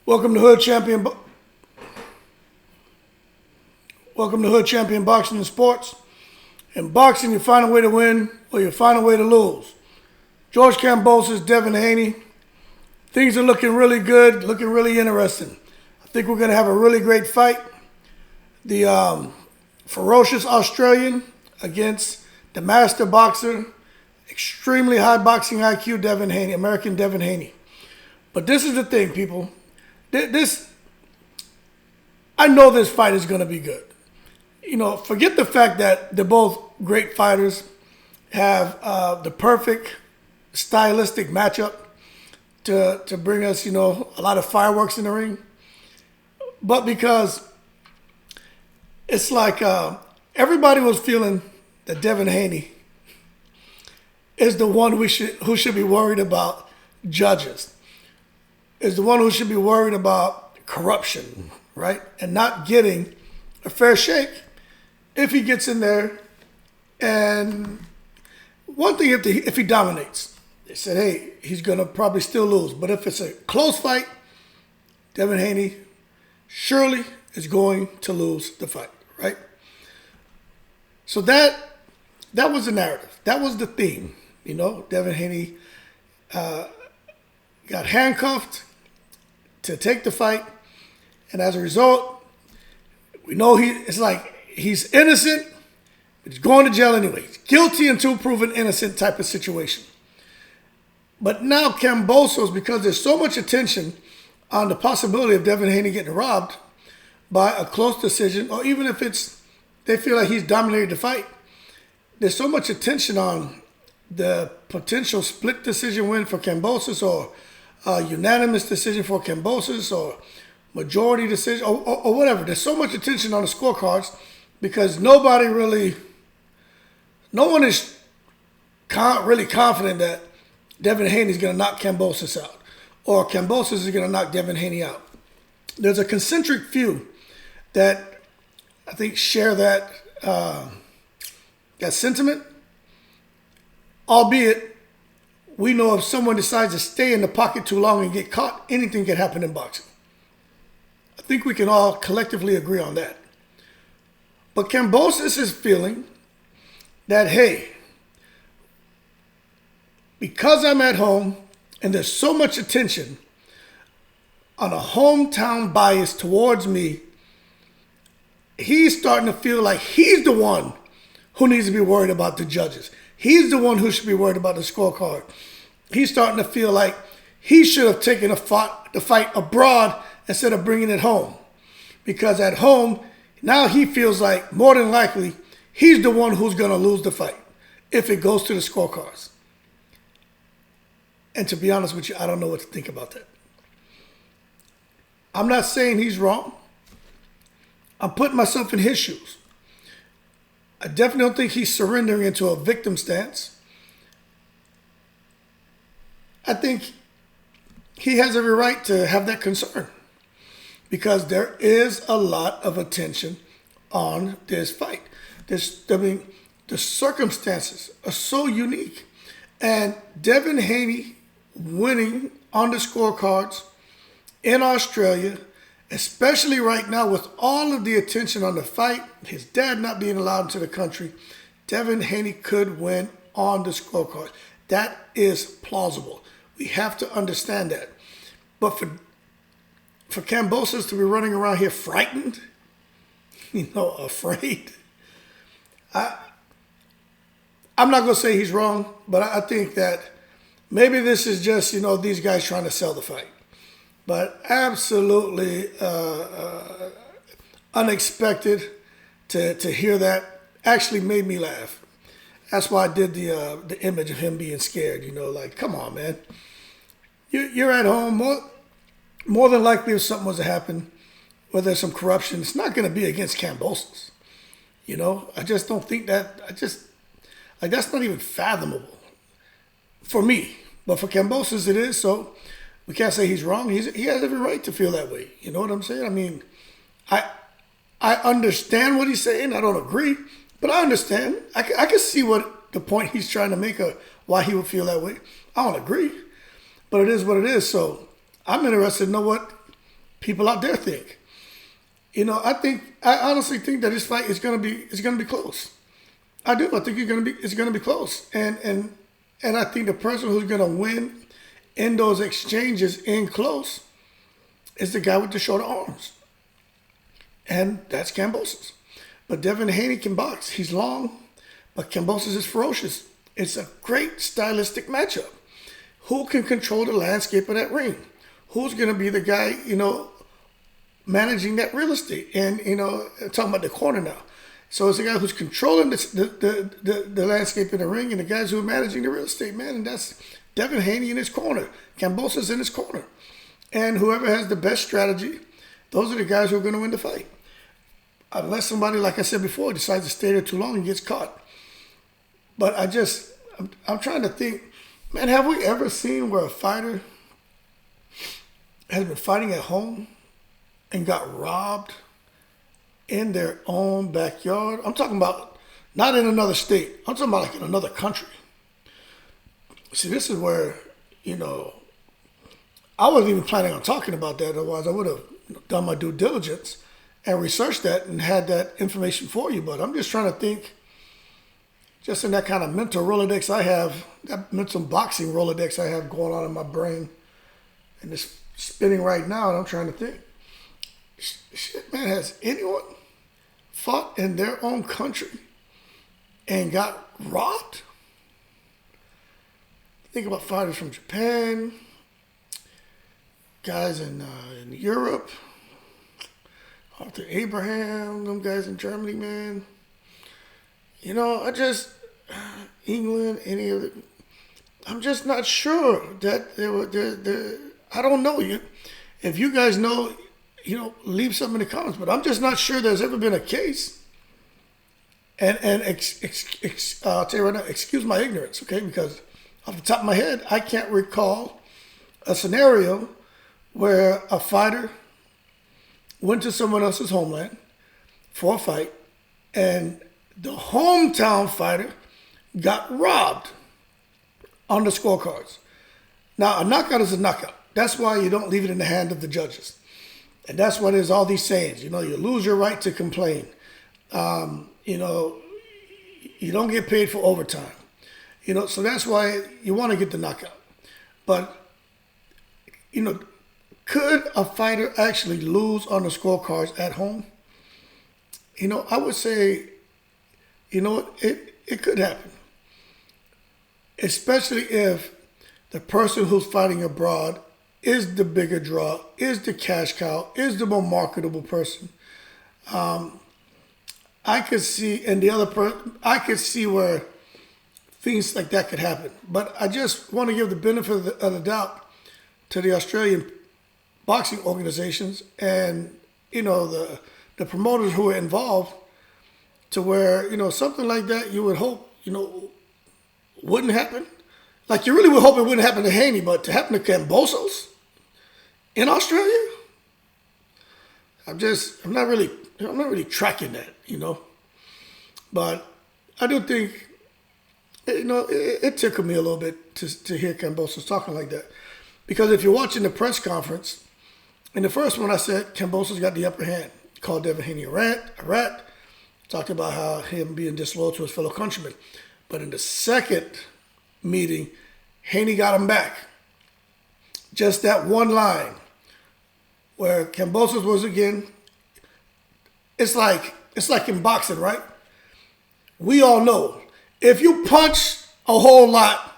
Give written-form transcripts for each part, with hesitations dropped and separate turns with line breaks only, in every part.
Welcome to Hood Champion. Welcome to Hood Champion Boxing and Sports. In boxing, you find a way to win or you find a way to lose. George Kambosos, Devin Haney. Things are looking really good, looking really interesting. I think we're going to have a really great fight. The ferocious Australian against the master boxer, extremely high boxing IQ Devin Haney, American Devin Haney. But this is the thing, people. I know this fight is going to be good. You know, forget the fact that they're both great fighters, have the perfect stylistic matchup to bring us, a lot of fireworks in the ring. But because it's like everybody was feeling that Devin Haney is the one who should be worried about judges, is the one who should be worried about corruption, right? And not getting a fair shake if he gets in there. And one thing, if he dominates, they said, hey, he's going to probably still lose. But if it's a close fight, Devin Haney surely is going to lose the fight, right? So that was the narrative. That was the theme. Devin Haney got handcuffed to take the fight. And as a result, we know it's like he's innocent, but he's going to jail anyway. He's guilty until proven innocent type of situation. But now Kambosos, because there's so much attention on the possibility of Devin Haney getting robbed by a close decision, or even if they feel like he's dominated the fight, there's so much attention on the potential split decision win for Kambosos, or a unanimous decision for Kambosos, or majority decision, or whatever. There's so much attention on the scorecards because no one is really confident that Devin Haney is going to knock Kambosos out, or Kambosos is going to knock Devin Haney out. There's a concentric few that I think share that sentiment, albeit we know if someone decides to stay in the pocket too long and get caught, anything can happen in boxing. I think we can all collectively agree on that. But Kambosos is feeling that, hey, because I'm at home and there's so much attention on a hometown bias towards me, he's starting to feel like he's the one who needs to be worried about the judges. He's the one who should be worried about the scorecard. He's starting to feel like he should have taken the fight abroad instead of bringing it home. Because at home, now he feels like more than likely he's the one who's going to lose the fight if it goes to the scorecards. And to be honest with you, I don't know what to think about that. I'm not saying he's wrong. I'm putting myself in his shoes. I definitely don't think he's surrendering into a victim stance. I think he has every right to have that concern because there is a lot of attention on this fight. The circumstances are so unique. And Devin Haney winning on the scorecards in Australia, especially right now with all of the attention on the fight, his dad not being allowed into the country, Devin Haney could win on the scorecard. That is plausible. We have to understand that. But for Kambosos to be running around here frightened, afraid, I'm not going to say he's wrong, but I think that maybe this is just, these guys trying to sell the fight. But absolutely unexpected to hear that. Actually made me laugh. That's why I did the image of him being scared. Like, come on, man. You're at home. More than likely, if something was to happen, where there's some corruption, it's not going to be against Kambosos. I just don't think that. That's not even fathomable for me. But for Kambosos, it is. So we can't say he's wrong. He has every right to feel that way. You know what I'm saying? I mean, I understand what he's saying. I don't agree, but I understand. I can see what the point he's trying to make, why he would feel that way. I don't agree, but it is what it is. So I'm interested to know what people out there think. I honestly think that this fight is gonna be close. I do. I think it's gonna be close. And I think the person who's gonna win in those exchanges in close is the guy with the shorter arms. And that's Kambosos. But Devin Haney can box. He's long, but Kambosos is ferocious. It's a great stylistic matchup. Who can control the landscape of that ring? Who's going to be the guy, managing that real estate? And, talking about the corner now. So it's the guy who's controlling the landscape in the ring and the guys who are managing the real estate, man. And that's Devin Haney in his corner. Kambosos in his corner. And whoever has the best strategy, those are the guys who are going to win the fight. Unless somebody, like I said before, decides to stay there too long and gets caught. But I'm trying to think, man, have we ever seen where a fighter has been fighting at home and got robbed in their own backyard? I'm talking about not in another state. I'm talking about like in another country. See, this is where, I wasn't even planning on talking about that. Otherwise, I would have done my due diligence and researched that and had that information for you. But I'm just trying to think, just in that kind of mental Rolodex I have, that mental boxing Rolodex I have going on in my brain, and it's spinning right now, and I'm trying to think. Shit, man, has anyone fought in their own country and got robbed? Think about fighters from Japan, guys in Europe, Arthur Abraham, them guys in Germany, man. England, any of it. I'm just not sure that they were. I don't know. If you guys know, leave something in the comments. But I'm just not sure there's ever been a case. And I'll tell you right now, excuse my ignorance, okay? Because off the top of my head, I can't recall a scenario where a fighter went to someone else's homeland for a fight, and the hometown fighter got robbed on the scorecards. Now, a knockout is a knockout. That's why you don't leave it in the hand of the judges. And that's why there's all these sayings. You lose your right to complain. You don't get paid for overtime. So that's why you want to get the knockout. But, could a fighter actually lose on the scorecards at home? I would say, it could happen. Especially if the person who's fighting abroad is the bigger draw, is the cash cow, is the more marketable person. I could see, and I could see where things like that could happen. But I just want to give the benefit of the doubt to the Australian boxing organizations and, the promoters who are involved, to where, something like that you would hope, wouldn't happen. Like, you really would hope it wouldn't happen to Haney, but to happen to Kambosos in Australia, I'm not really tracking that, But I do think, it tickled me a little bit to hear Kambosos talking like that. Because if you're watching the press conference, in the first one I said Kambosos got the upper hand. Called Devin Haney a rat. Talked about how him being disloyal to his fellow countrymen. But in the second meeting, Haney got him back. Just that one line where Kambosos was again. It's like in boxing, right? We all know if you punch a whole lot,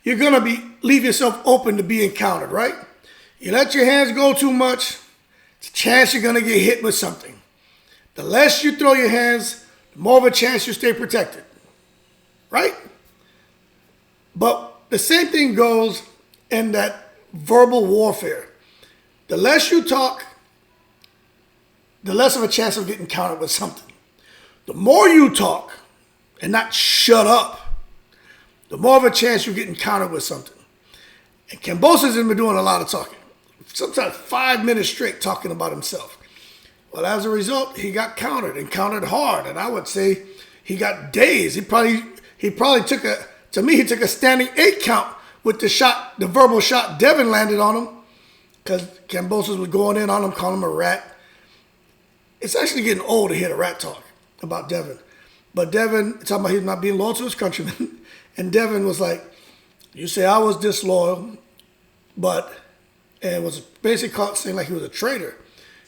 you're gonna leave yourself open to being countered, right? You let your hands go too much, it's a chance you're gonna get hit with something. The less you throw your hands, the more of a chance you stay protected, right? But the same thing goes in that verbal warfare. The less you talk, the less of a chance of getting countered with something. The more you talk and not shut up, the more of a chance you're getting countered with something. And Kambosos has been doing a lot of talking. Sometimes 5 minutes straight talking about himself. Well, as a result, he got countered and countered hard. And I would say he got dazed. He probably took he took a standing 8 count with the verbal shot Devin landed on him. because Kambosos was going in on him, calling him a rat. It's actually getting old to hear the rat talk about Devin. But Devin, talking about he's not being loyal to his countrymen. And Devin was like, you say I was disloyal, and was basically caught saying like he was a traitor.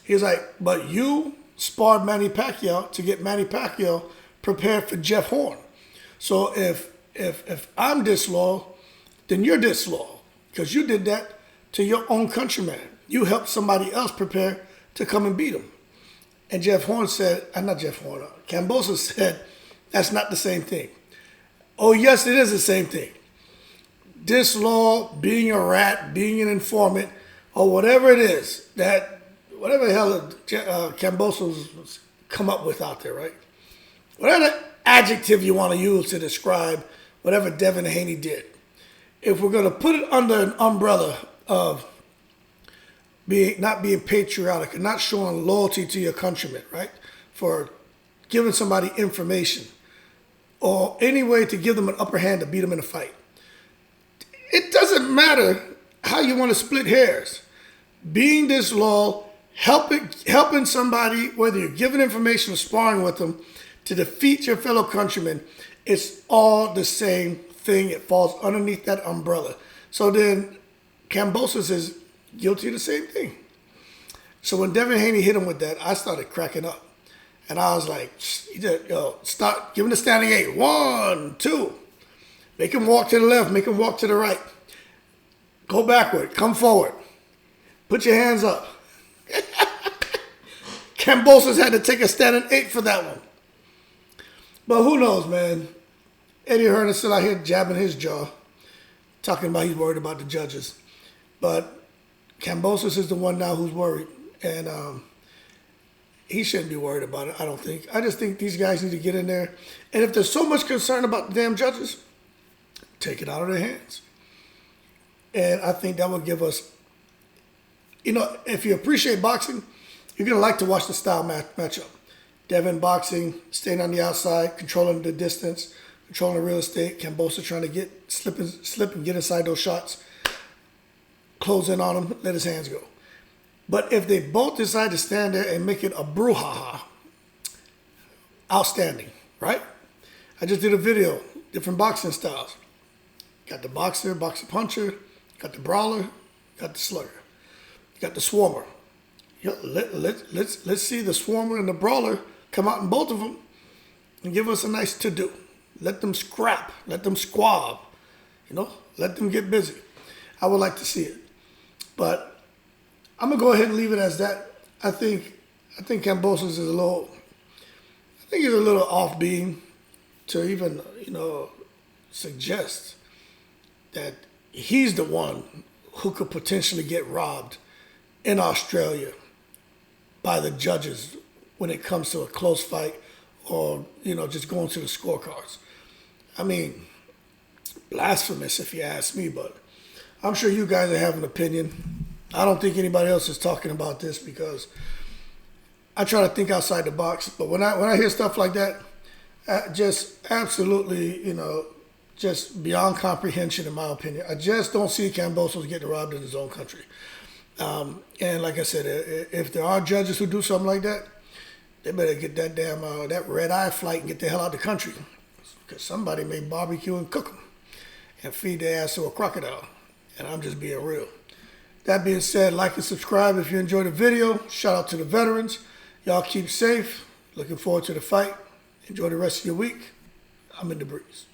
He was like, but you sparred Manny Pacquiao to get Manny Pacquiao prepared for Jeff Horn. So if I'm disloyal, then you're disloyal because you did that to your own countryman. You helped somebody else prepare to come and beat him. And Jeff Horn said, Kambosos said, that's not the same thing. Oh, yes, it is the same thing. Disloyal, being a rat, being an informant, or whatever it is, whatever the hell Kambosos come up with out there, right? Whatever adjective you want to use to describe whatever Devin Haney did. If we're going to put it under an umbrella of not being patriotic and not showing loyalty to your countrymen, right? For giving somebody information or any way to give them an upper hand to beat them in a fight. It doesn't matter how you want to split hairs. Being disloyal, helping somebody, whether you're giving information or sparring with them, to defeat your fellow countrymen, it's all the same thing. It falls underneath that umbrella. So then Kambosos is guilty of the same thing. So when Devin Haney hit him with that, I started cracking up. And I was like, start giving the standing 8. 1, 2. Make him walk to the left. Make him walk to the right. Go backward. Come forward. Put your hands up. Kambosos had to take a standing 8 for that one. But who knows, man? Eddie Hearn is still out here jabbing his jaw, talking about he's worried about the judges. But Kambosos is the one now who's worried. And he shouldn't be worried about it, I don't think. I just think these guys need to get in there. And if there's so much concern about the damn judges, take it out of their hands. And I think that would give us, if you appreciate boxing, you're going to like to watch the style matchup. Devin boxing, staying on the outside, controlling the distance, controlling the real estate. Kambosos trying to slip and get inside those shots. Close in on him, let his hands go. But if they both decide to stand there and make it a brouhaha, outstanding, right? I just did a video, different boxing styles. Got the boxer puncher, got the brawler, got the slugger, got the swarmer. Let's see the swarmer and the brawler come out in both of them and give us a nice to-do. Let them scrap, let them squab, let them get busy. I would like to see it. But I'm going to go ahead and leave it as that. I think Kambosos is a little off beam to even, suggest that he's the one who could potentially get robbed in Australia by the judges when it comes to a close fight or, just going to the scorecards. I mean, blasphemous if you ask me, but I'm sure you guys have an opinion. I don't think anybody else is talking about this because I try to think outside the box. But when I hear stuff like that, just absolutely, just beyond comprehension in my opinion. I just don't see Kambosos getting robbed in his own country. And like I said, if there are judges who do something like that, they better get that damn that red-eye flight and get the hell out of the country because somebody may barbecue and cook them and feed their ass to a crocodile. And I'm just being real. That being said, like and subscribe if you enjoyed the video. Shout out to the veterans. Y'all keep safe. Looking forward to the fight. Enjoy the rest of your week. I'm in the breeze.